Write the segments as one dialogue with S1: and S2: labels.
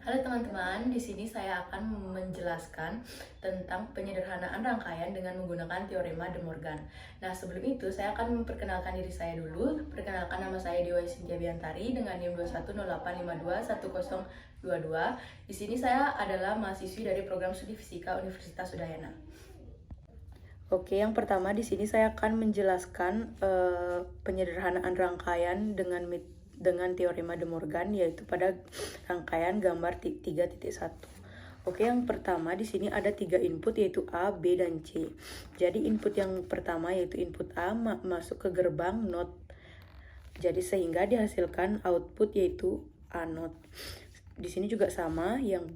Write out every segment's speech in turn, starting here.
S1: Halo teman-teman, di sini saya akan menjelaskan tentang penyederhanaan rangkaian dengan menggunakan teorema De Morgan. Nah, sebelum itu saya akan memperkenalkan diri saya dulu. Perkenalkan, nama saya Dewa Cynthia Biantari dengan NIM 2108521022. Di sini saya adalah mahasiswi dari program studi fisika Universitas Udayana. Oke, yang pertama di sini saya akan menjelaskan penyederhanaan rangkaian dengan teorema De Morgan, yaitu pada rangkaian gambar 3.1. Oke, yang pertama di sini ada 3 input, yaitu A, B, dan C. Jadi input yang pertama yaitu input A masuk ke gerbang NOT. Jadi sehingga dihasilkan output yaitu A NOT. Di sini juga sama, yang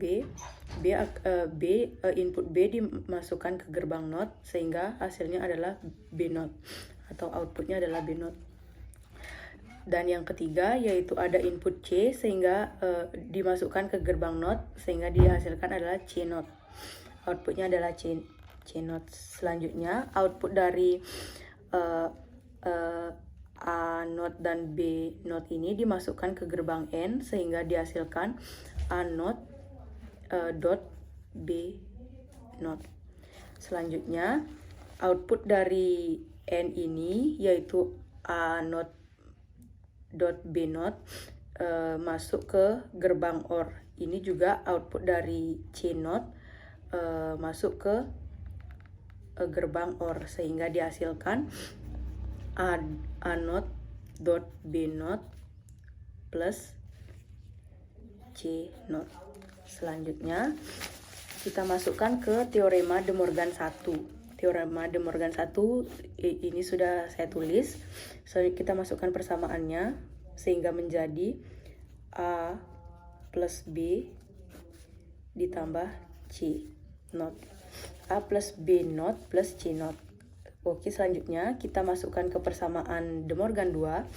S1: input B dimasukkan ke gerbang NOT sehingga hasilnya adalah B NOT atau outputnya adalah B NOT. Dan yang ketiga yaitu ada input C sehingga dimasukkan ke gerbang NOT sehingga dihasilkan adalah C NOT. Outputnya adalah C NOT. Selanjutnya output dari A NOT dan B NOT ini dimasukkan ke gerbang N sehingga dihasilkan A NOT dot B NOT. Selanjutnya output dari N ini yaitu A NOT dot B NOT masuk ke gerbang OR. Ini juga output dari C NOT masuk ke gerbang OR sehingga dihasilkan A NOT dot B NOT plus C NOT. Selanjutnya kita masukkan ke teorema De Morgan 1. Teorema De Morgan 1 ini sudah saya tulis. Kita masukkan persamaannya sehingga menjadi A plus B ditambah C NOT. A plus B NOT plus C NOT. Oke, selanjutnya kita masukkan ke persamaan De Morgan 2,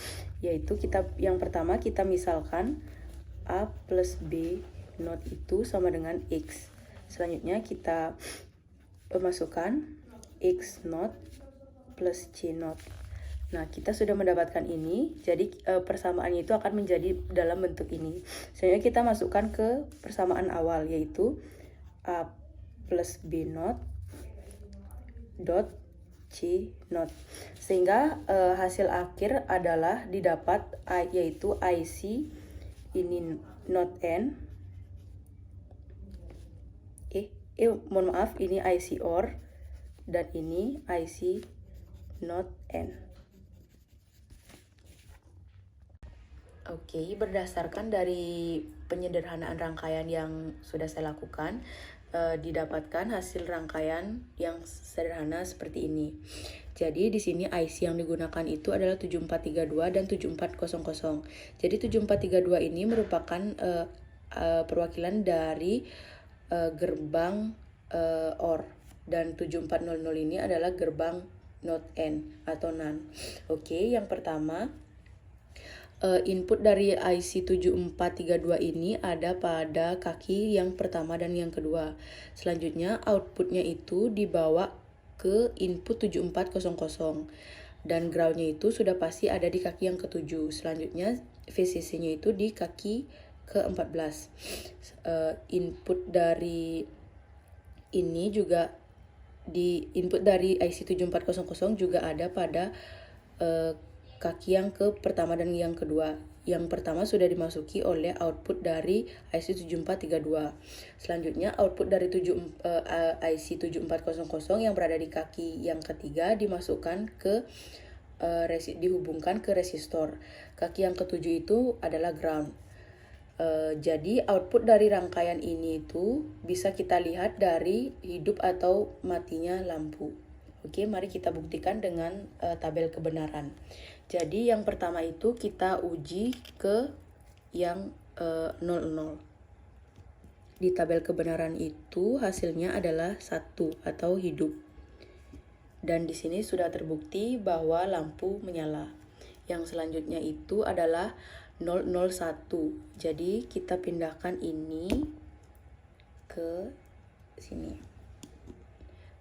S1: yaitu yang pertama kita misalkan A plus B NOT itu sama dengan X. Selanjutnya kita masukkan X NOT plus C NOT. Nah, kita sudah mendapatkan ini, jadi persamaannya itu akan menjadi dalam bentuk ini. Selanjutnya kita masukkan ke persamaan awal, yaitu A plus B NOT dot C NOT. Sehingga hasil akhir adalah didapat yaitu IC ini NOT N. Mohon maaf, ini IC OR dan ini IC NOT N. Oke, berdasarkan dari penyederhanaan rangkaian yang sudah saya lakukan, didapatkan hasil rangkaian yang sederhana seperti ini. Jadi di sini IC yang digunakan itu adalah 7432 dan 7400. Jadi 7432 ini merupakan perwakilan dari gerbang OR dan 7400 ini adalah gerbang NOT N atau NAND. Oke, yang pertama input dari IC 7432 ini ada pada kaki yang pertama dan yang kedua. Selanjutnya outputnya itu dibawa ke input 7400 dan groundnya itu sudah pasti ada di kaki yang ketujuh. Selanjutnya VCC-nya itu di kaki ke-14. Input dari ini juga di input dari IC 7400 juga ada pada kaki yang ke pertama dan yang kedua. Yang pertama sudah dimasuki oleh output dari IC 7432. Selanjutnya output dari IC 7400 yang berada di kaki yang ketiga dimasukkan ke dihubungkan ke resistor. Kaki yang ketujuh itu adalah ground. Jadi output dari rangkaian ini itu bisa kita lihat dari hidup atau matinya lampu. Oke, mari kita buktikan dengan tabel kebenaran. Jadi yang pertama itu kita uji ke yang 00. Di tabel kebenaran itu hasilnya adalah 1 atau hidup. Dan di sini sudah terbukti bahwa lampu menyala. Yang selanjutnya itu adalah 001. Jadi kita pindahkan ini ke sini.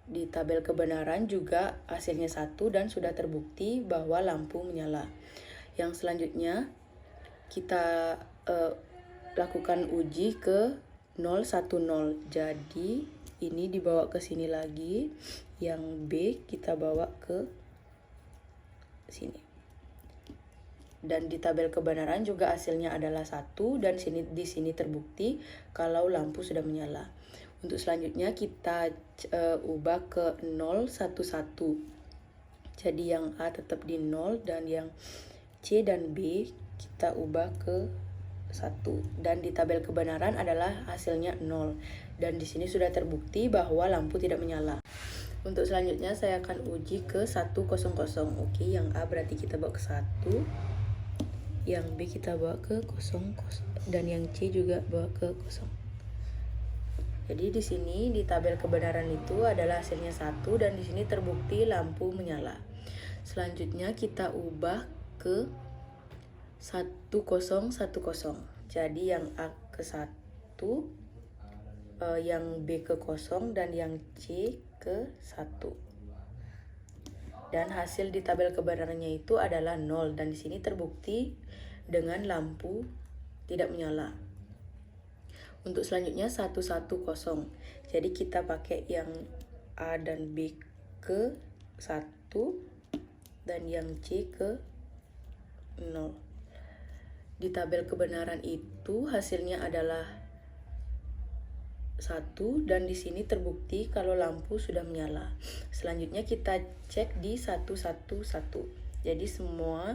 S1: Di tabel kebenaran juga hasilnya 1 dan sudah terbukti bahwa lampu menyala. Yang selanjutnya kita lakukan uji ke 0, 1, 0. Jadi ini dibawa ke sini lagi, yang B kita bawa ke sini. Dan di tabel kebenaran juga hasilnya adalah 1 dan di sini terbukti kalau lampu sudah menyala. Untuk selanjutnya kita ubah ke 0, 1, 1. Jadi yang A tetap di 0 dan yang C dan B kita ubah ke 1. Dan di tabel kebenaran adalah hasilnya 0. Dan di sini sudah terbukti bahwa lampu tidak menyala. Untuk selanjutnya saya akan uji ke 100. Oke, yang A berarti kita bawa ke 1. Yang B kita bawa ke 0, dan yang C juga bawa ke 0. Jadi di sini di tabel kebenaran itu adalah hasilnya 1 dan di sini terbukti lampu menyala. Selanjutnya kita ubah ke 1010. Jadi yang A ke 1, yang B ke 0 dan yang C ke 1. Dan hasil di tabel kebenarannya itu adalah 0 dan di sini terbukti dengan lampu tidak menyala. Untuk selanjutnya 110. Jadi kita pakai yang A dan B ke 1 dan yang C ke 0. Di tabel kebenaran itu hasilnya adalah 1 dan di sini terbukti kalau lampu sudah menyala. Selanjutnya kita cek di 111. Jadi semua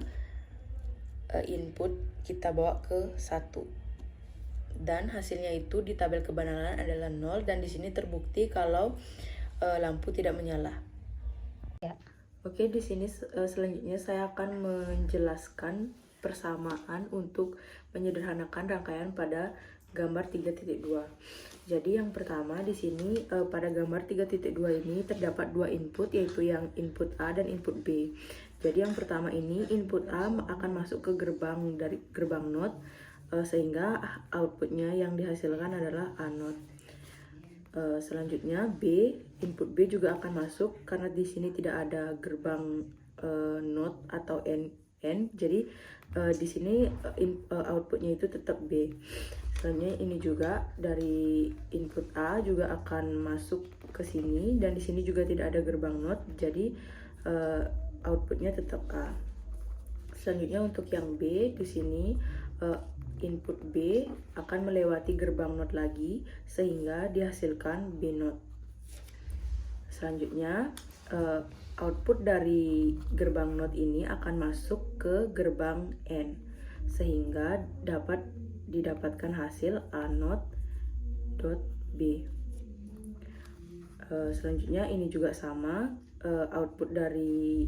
S1: input kita bawa ke 1. Dan hasilnya itu di tabel kebenaran adalah 0 dan di sini terbukti kalau lampu tidak menyala.
S2: Ya.
S1: Oke, di sini selanjutnya saya akan menjelaskan persamaan untuk menyederhanakan rangkaian pada gambar 3.2. Jadi yang pertama di sini pada gambar 3.2 ini terdapat dua input, yaitu yang input A dan input B. Jadi yang pertama ini input A akan masuk ke gerbang NOT sehingga outputnya yang dihasilkan adalah A NOT. Selanjutnya input B juga akan masuk karena di sini tidak ada gerbang NOT atau N. Jadi di sini outputnya itu tetap B. Selanjutnya ini juga dari input A juga akan masuk ke sini dan di sini juga tidak ada gerbang NOT, jadi outputnya tetap A. Selanjutnya untuk yang B di sini input B akan melewati gerbang NOT lagi sehingga dihasilkan B NOT. Selanjutnya output dari gerbang NOT ini akan masuk ke gerbang N sehingga dapat didapatkan hasil A NOT dot B. Selanjutnya ini juga sama, output dari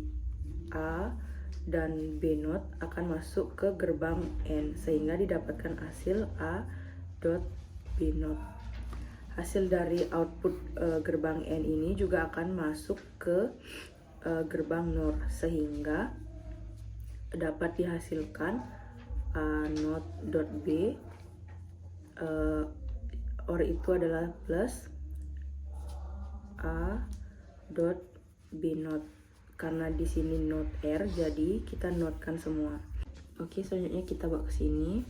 S1: A dan B NOT akan masuk ke gerbang N sehingga didapatkan hasil A dot B NOT. Hasil dari output gerbang N ini juga akan masuk ke gerbang NOR sehingga dapat dihasilkan A NOT dot B, OR itu adalah plus A dot B NOT. Karena di sini NOT R, jadi kita notkan semua. Oke, selanjutnya kita bawa ke sini.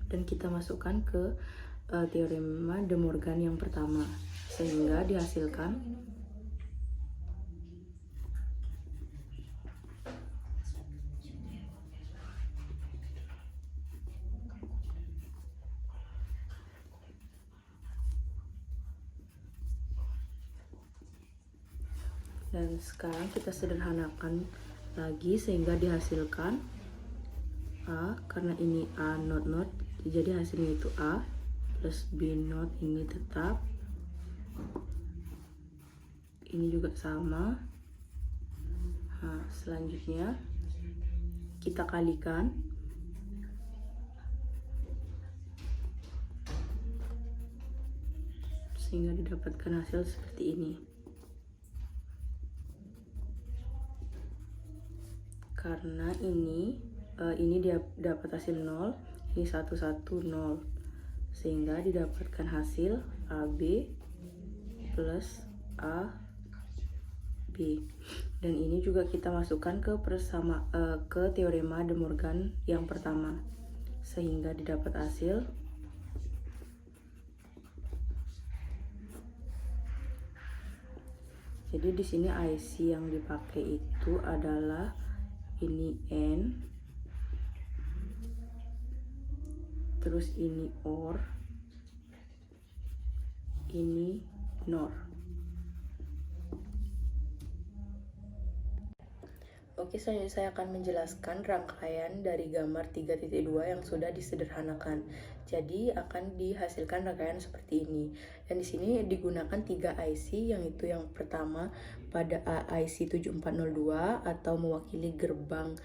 S1: Dan kita masukkan ke teorema De Morgan yang pertama sehingga dihasilkan dan sekarang kita sederhanakan lagi sehingga dihasilkan A, karena ini A NOT jadi hasilnya itu A plus B NOT, ini tetap, ini juga sama. Nah, selanjutnya kita kalikan sehingga didapatkan hasil seperti ini. Karena ini dia dapat hasil 0, ini 110, sehingga didapatkan hasil AB plus AB B. Dan ini juga kita masukkan ke teorema De Morgan yang pertama, sehingga didapat hasil jadi di sini IC yang dipakai itu adalah ini N, terus ini OR, ini NOR. Oke, selanjutnya saya akan menjelaskan rangkaian dari gambar 3.2 yang sudah disederhanakan. Jadi akan dihasilkan rangkaian seperti ini. Dan di sini digunakan 3 IC, yang itu yang pertama pada IC 7402 atau mewakili gerbang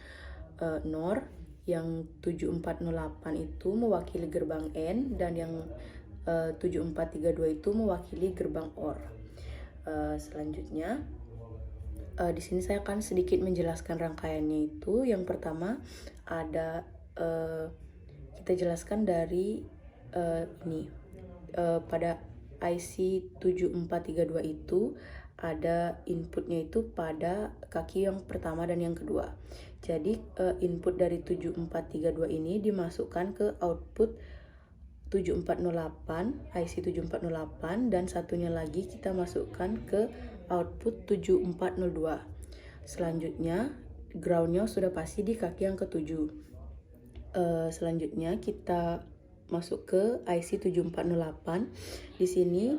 S1: NOR, yang 7408 itu mewakili gerbang N, dan yang 7432 itu mewakili gerbang OR. Selanjutnya di sini saya akan sedikit menjelaskan rangkaiannya itu. Yang pertama ada kita jelaskan dari ini pada IC 7432 itu ada inputnya itu pada kaki yang pertama dan yang kedua. Jadi input dari 7432 ini dimasukkan ke output 7408, IC 7408, dan satunya lagi kita masukkan ke output 7402. Selanjutnya groundnya sudah pasti di kaki yang ketujuh. Selanjutnya kita masuk ke IC 7408. Di sini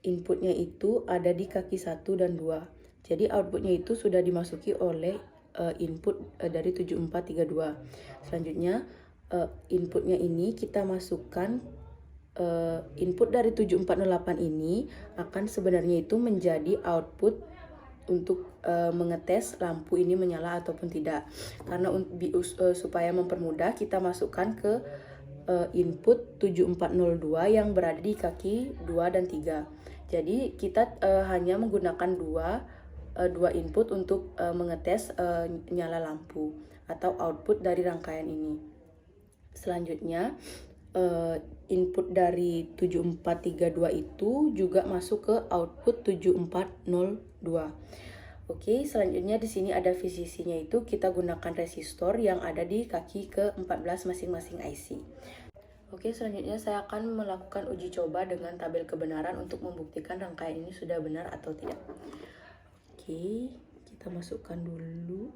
S1: inputnya itu ada di kaki 1 dan 2. Jadi outputnya itu sudah dimasuki oleh input dari 7432. Selanjutnya inputnya ini kita masukkan input dari 7408 ini akan sebenarnya itu menjadi output untuk mengetes lampu ini menyala ataupun tidak. Karena supaya mempermudah, kita masukkan ke input 7402 yang berada di kaki 2 dan 3. Jadi kita hanya menggunakan dua input untuk mengetes nyala lampu atau output dari rangkaian ini. Selanjutnya input dari 7432 itu juga masuk ke output 7402. Oke, selanjutnya di sini ada VCC-nya itu kita gunakan resistor yang ada di kaki ke-14 masing-masing IC. Oke, selanjutnya saya akan melakukan uji coba dengan tabel kebenaran untuk membuktikan rangkaian ini sudah benar atau tidak. Oke, kita masukkan dulu.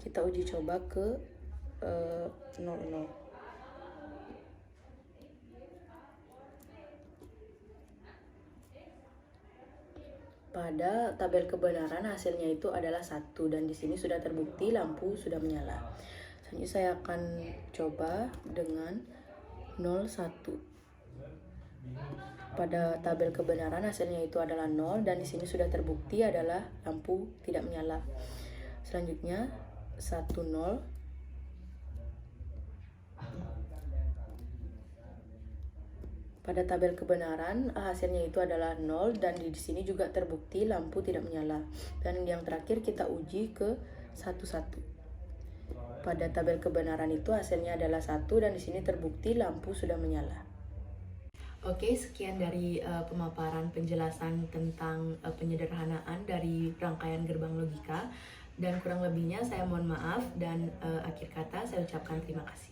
S1: Kita uji coba ke 00. Pada tabel kebenaran hasilnya itu adalah 1, dan di sini sudah terbukti lampu sudah menyala. Selanjutnya saya akan coba dengan 01. Pada tabel kebenaran hasilnya itu adalah 0, dan di sini sudah terbukti adalah lampu tidak menyala. Selanjutnya 10. Pada tabel kebenaran hasilnya itu adalah 0, dan di sini juga terbukti lampu tidak menyala. Dan yang terakhir kita uji ke 11. Pada tabel kebenaran itu hasilnya adalah 1, dan di sini terbukti lampu sudah menyala. Oke, sekian dari pemaparan penjelasan tentang penyederhanaan dari rangkaian gerbang logika, dan kurang lebihnya saya mohon maaf, dan akhir kata saya ucapkan terima kasih.